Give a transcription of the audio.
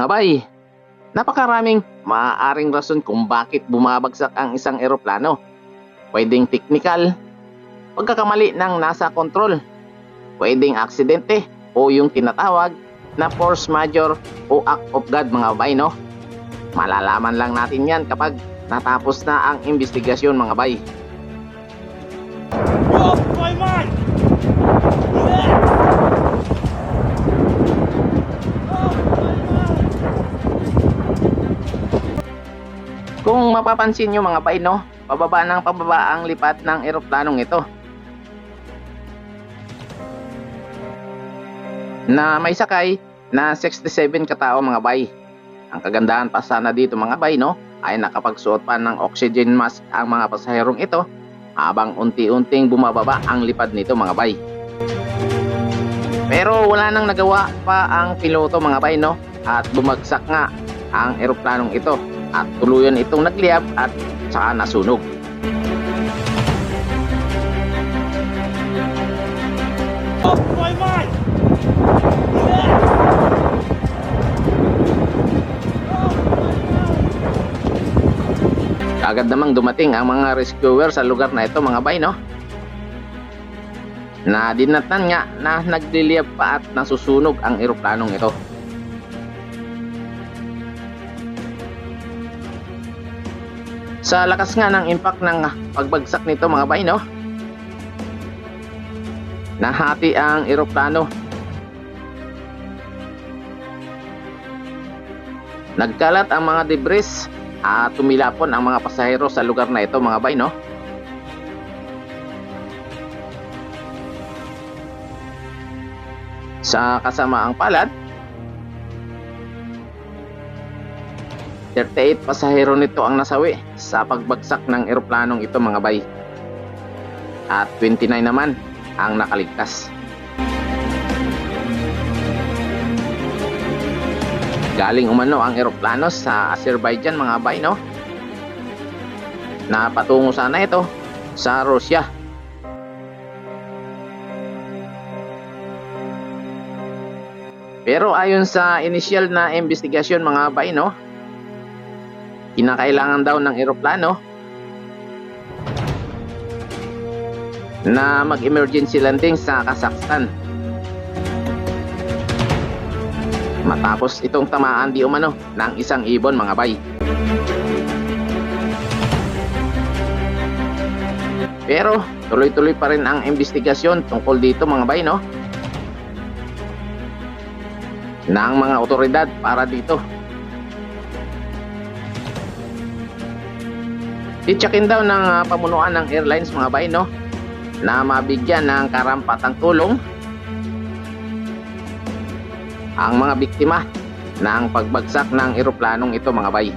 Mga bay, napakaraming maaaring rason kung bakit bumabagsak ang isang eroplano. Pwedeng technical, pagkakamali ng nasa control, pwedeng aksidente o yung tinatawag na force majeure o act of God mga bay, no? Malalaman lang natin yan kapag natapos na ang investigasyon mga bay. Oh my mind! Kung mapapansin nyo mga bay, no, pababa ng pababa ang lipat ng eroplanong ito. Na may sakay na 67 katao mga bay. Ang kagandahan pa sana dito mga bay, no, ay nakapagsuot pa ng oxygen mask ang mga pasaherong ito habang unti-unting bumababa ang lipad nito mga bay. Pero wala nang nagawa pa ang piloto mga bay, no, at bumagsak nga ang eroplanong ito at tuluyan itong nagliyab at saka nasunog. Oh my mind! Agad namang dumating ang mga rescuer sa lugar na ito mga bay, no? Na dinatnan nga na nagliliyab pa at nasusunog ang eroplanong ito. Sa lakas nga ng impact ng pagbagsak nito mga bay, no? Nahati ang eroplano. Nagkalat ang mga debris at tumilapon ang mga pasahero sa lugar na ito mga bay, no? Sa kasamaang palad, 38 pasahero nito ang nasawi sa pagbagsak ng eroplanong ito mga bay. At 29 naman ang nakaligtas. Galing umano ang eroplano sa Azerbaijan mga bay, no? Na patungo sana ito sa Russia. Pero ayon sa initial na investigasyon mga bay, no, kinakailangan daw ng eroplano na mag-emergency landing sa Kazakhstan matapos itong tamaan di umano ng isang ibon mga bay. Pero tuloy-tuloy pa rin ang investigasyon tungkol dito mga bay, no, ng mga otoridad para dito. Titsakin daw ng pamunuan ng airlines mga bay, no, na mabigyan ng karampatang tulong ang mga biktima ng pagbagsak ng eroplanong ito mga bay.